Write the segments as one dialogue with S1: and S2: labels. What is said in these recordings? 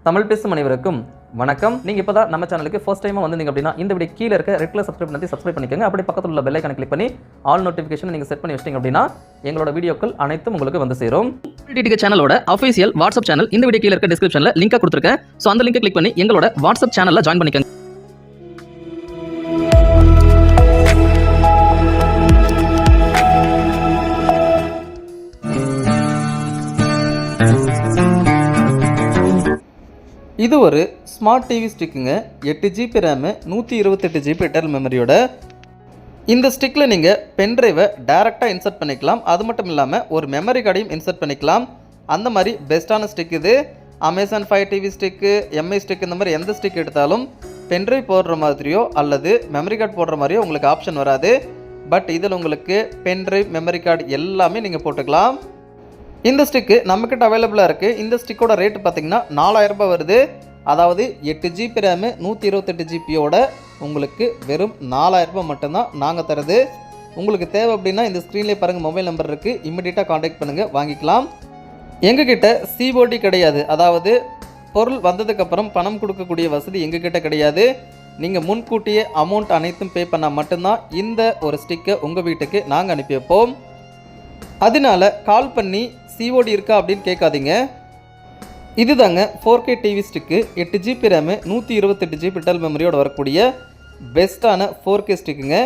S1: தமிழ் பேசும் அனைவருக்கும் வணக்கம். நீங்க இப்பதான் நம்ம சேனலுக்கு ஃபர்ஸ்ட் டைமா வந்தீங்க அப்படின்னா இந்த வீடியோ கீழ இருக்க ரெட் கலர் சப்ஸ்கிரைப் பண்ணிக்கோங்க. அப்படி பக்கத்துல உள்ள பெல் ஐகானை கிளிக் பண்ணி ஆல் நோட்டிஃபிகேஷன் நீங்க செட் பண்ணி வச்சிட்டீங்க அப்படின்னா எங்களோட வீடியோக்கள் அனைத்தும் உங்களுக்கு வந்து சேரும். டிடிகே சேனலோட ஆஃபீஷியல் வாட்ஸ்அப் சேனல் இந்த வீடியோ கீழ இருக்க டிஸ்கிரிப்ஷன்ல லிங்கை கொடுத்திருக்கேன். சோ அந்த லிங்கை கிளிக் பண்ணி எங்களோட வாட்ஸ்அப் சேனல்ல ஜாயின் பண்ணிக்கோங்க. இது ஒரு ஸ்மார்ட் டிவி ஸ்டிக்குங்க. 8 GB ரேமு, 128 GB இன்டர்னல் மெமரியோட. இந்த ஸ்டிக்கில் நீங்கள் பென்ட்ரைவை டேரெக்டாக இன்சர்ட் பண்ணிக்கலாம். அது மட்டும் இல்லாமல் ஒரு மெமரி கார்டையும் இன்சர்ட் பண்ணிக்கலாம். அந்த மாதிரி பெஸ்ட்டான ஸ்டிக் இது. Amazon fire TV stick, Mi stick, இந்த மாதிரி எந்த ஸ்டிக் எடுத்தாலும் பென்ட்ரைவ் போடுற மாதிரியோ அல்லது மெமரி கார்டு போடுற மாதிரியோ உங்களுக்கு ஆப்ஷன் வராது. பட் இதில் உங்களுக்கு பென்ட்ரைவ், மெமரி கார்டு எல்லாமே நீங்கள் போட்டுக்கலாம். இந்த ஸ்டிக்கு நம்மக்கிட்ட அவைலபிளாக இருக்குது. இந்த ஸ்டிக்கோட ரேட்டு பார்த்திங்கன்னா 4000 ரூபாய் வருது. அதாவது 8 GB ரேமு, 128 GBயோட உங்களுக்கு வெறும் 4000 ரூபாய் மட்டும்தான் நாங்கள் தருது. உங்களுக்கு தேவை அப்படின்னா இந்த ஸ்க்ரீன்லேயே பாருங்கள், மொபைல் நம்பர் இருக்குது. இம்மிடியட்டாக காண்டாக்ட் பண்ணுங்கள், வாங்கிக்கலாம். எங்ககிட்ட சிஓடி கிடையாது. அதாவது பொருள் வந்ததுக்கப்புறம் பணம் கொடுக்கக்கூடிய வசதி எங்ககிட்ட கிடையாது. நீங்கள் முன்கூட்டியே அமௌண்ட் அனைத்தும் பே பண்ணால் மட்டும்தான் இந்த ஒரு ஸ்டிக்கை உங்கள் வீட்டுக்கு நாங்கள் அனுப்பி வைப்போம். அதனால கால் பண்ணி சிஓடி இருக்கா அப்படின்னு கேட்காதீங்க. இதுதாங்க 4K TV stick, 8 GB RAM, 128 GB internal மெமரியோட வரக்கூடிய பெஸ்ட்டான 4K ஸ்டிக்குங்க.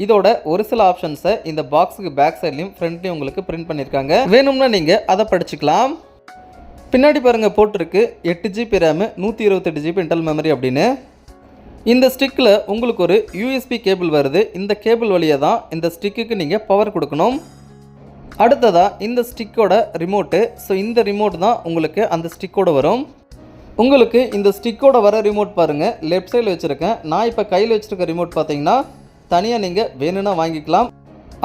S1: இதோட ஒரு சில ஆப்ஷன்ஸை இந்த பாக்ஸுக்கு பேக் சைட்லையும் ஃப்ரண்ட்லையும் உங்களுக்கு பிரிண்ட் பண்ணியிருக்காங்க. வேணும்னா நீங்கள் அதை படிச்சுக்கலாம். பின்னாடி பாருங்கள் போட்டிருக்கு 8 GB RAM, 128 GB internal memory அப்படின்னு. இந்த ஸ்டிக்கில் உங்களுக்கு ஒரு USB கேபிள் வருது. இந்த கேபிள் வழியாக தான் இந்த ஸ்டிக்குக்கு நீங்கள் பவர் கொடுக்கணும். அடுத்ததாக இந்த ஸ்டிக்கோட ரிமோட்டு. ஸோ இந்த ரிமோட் தான் உங்களுக்கு அந்த ஸ்டிக்கோடு வரும். உங்களுக்கு இந்த ஸ்டிக்கோட வர ரிமோட் பாருங்கள், லெஃப்ட் சைடில் வச்சுருக்கேன். நான் இப்போ கையில் வச்சுருக்க ரிமோட் பார்த்தீங்கன்னா தனியாக நீங்கள் வேணும்னா வாங்கிக்கலாம்.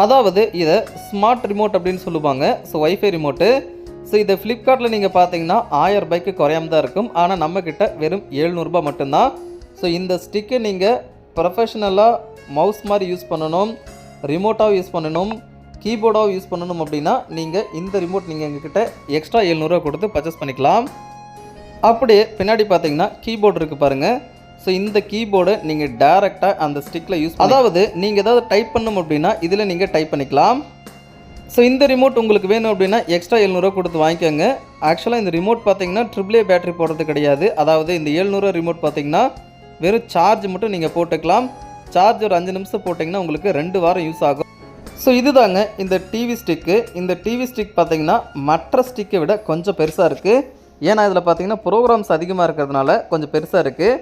S1: அதாவது இதை ஸ்மார்ட் ரிமோட் அப்படின்னு சொல்லுவாங்க. So wifi remote. ஸோ இதை ஃப்ளிப்கார்ட்டில் நீங்கள் பார்த்தீங்கன்னா 1000 ரூபாய்க்கு குறையாம தான் இருக்கும். ஆனால் நம்மக்கிட்ட வெறும் 700 ரூபாய் மட்டும்தான். ஸோ இந்த ஸ்டிக்கை நீங்கள் ப்ரொஃபஷ்னலாக மவுஸ் மாதிரி யூஸ் பண்ணணும், ரிமோட்டாக யூஸ் பண்ணணும், கீபோர்டாக யூஸ் பண்ணணும் அப்படின்னா நீங்கள் இந்த ரிமோட் நீங்கள் எங்ககிட்ட எக்ஸ்ட்ரா 700 ரூபா கொடுத்து பர்ச்சேஸ் பண்ணிக்கலாம். அப்படியே பின்னாடி பார்த்தீங்கன்னா கீபோர்டு இருக்குது பாருங்கள். ஸோ இந்த கீபோர்டை நீங்கள் டேரெக்டாக அந்த ஸ்டிக்கில் அதாவது நீங்கள் ஏதாவது டைப் பண்ணணும் அப்படின்னா இதில் நீங்கள் டைப் பண்ணிக்கலாம். ஸோ இந்த ரிமோட் உங்களுக்கு வேணும் அப்படின்னா எக்ஸ்ட்ரா 700 ரூபா கொடுத்து வாங்கிக்கோங்க. ஆக்சுவலாக இந்த ரிமோட் பார்த்தீங்கன்னா AAA பேட்டரி போடுறது கிடையாது. அதாவது இந்த 700 ரூபா ரிமோட் பார்த்தீங்கன்னா வெறும் சார்ஜ் மட்டும் நீங்கள் போட்டுக்கலாம். சார்ஜ் ஒரு 5 நிமிஷம் போட்டிங்கன்னா உங்களுக்கு 2 வாரம் யூஸ் ஆகும். ஸோ இதுதாங்க இந்த டிவி ஸ்டிக்கு. இந்த டிவி ஸ்டிக் பார்த்திங்கன்னா மற்ற ஸ்டிக்கை விட கொஞ்சம் பெருசாக இருக்குது. ஏன்னா இதில் பார்த்திங்கன்னா ப்ரோக்ராம்ஸ் அதிகமாக இருக்கிறதுனால கொஞ்சம் பெருசாக இருக்குது.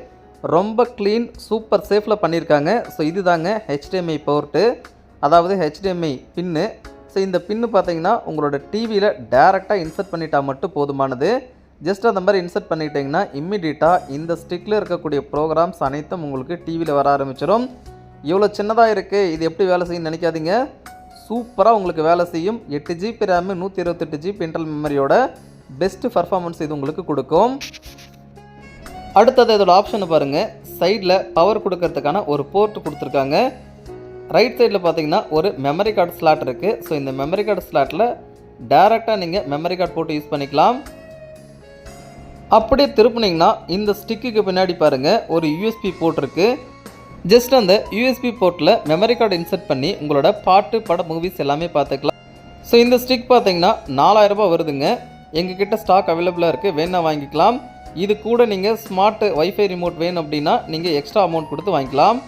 S1: ரொம்ப க்ளீன், சூப்பர் சேஃபில் பண்ணியிருக்காங்க. ஸோ இதுதாங்க HDMI போர்ட்டு, அதாவது HDMI பின்னு. ஸோ இந்த பின்னு பார்த்திங்கன்னா உங்களோட டிவியில் டேரெக்டாக இன்சர்ட் பண்ணிட்டால் மட்டும் போதுமானது. ஜஸ்ட் அந்த மாதிரி இன்சர்ட் பண்ணிட்டீங்கன்னா இம்மிடியட்டாக இந்த ஸ்டிக்கில் இருக்கக்கூடிய ப்ரோக்ராம்ஸ் அனைத்தும் உங்களுக்கு டிவியில் வர ஆரம்பிச்சிடும். இவ்வளோ சின்னதாக இருக்குது, இது எப்படி வேலை செய்யும்னு நினைக்காதீங்க. சூப்பராக உங்களுக்கு வேலை செய்யும். 8 GB ரேமு, 128 GB இன்டர்னல் மெமரியோட பெஸ்ட் பர்ஃபார்மன்ஸ் இது உங்களுக்கு கொடுக்கும். அடுத்தது இதோட ஆப்ஷனை பாருங்கள். சைடில் பவர் கொடுக்கறதுக்கான ஒரு போர்ட் கொடுத்துருக்காங்க. ரைட் சைடில் பார்த்தீங்கன்னா ஒரு மெமரி கார்டு ஸ்லாட் இருக்குது. ஸோ இந்த மெமரி கார்டு ஸ்லாட்டில் டேரெக்டாக நீங்கள் மெமரி கார்டு போட்டு யூஸ் பண்ணிக்கலாம். அப்படியே திருப்பினீங்கன்னா இந்த ஸ்டிக்குக்கு பின்னாடி பாருங்கள் ஒரு USB போர்ட் இருக்குது. ஜஸ்ட் அந்த USB போர்ட்டில் மெமரி கார்டு இன்சர்ட் பண்ணி உங்களோட பாட்டு, படம், மூவிஸ் எல்லாமே பார்த்துக்கலாம். ஸோ இந்த ஸ்டிக் பார்த்தீங்கன்னா 4000 ரூபாய் வருதுங்க. எங்ககிட்ட ஸ்டாக் அவைலபிளாக இருக்குது, வேணா வாங்கிக்கலாம். இது கூட நீங்கள் ஸ்மார்ட் வைஃபை ரிமோட் வேணும் அப்படின்னா நீங்கள் எக்ஸ்ட்ரா அமௌண்ட் கொடுத்து வாங்கிக்கலாம்.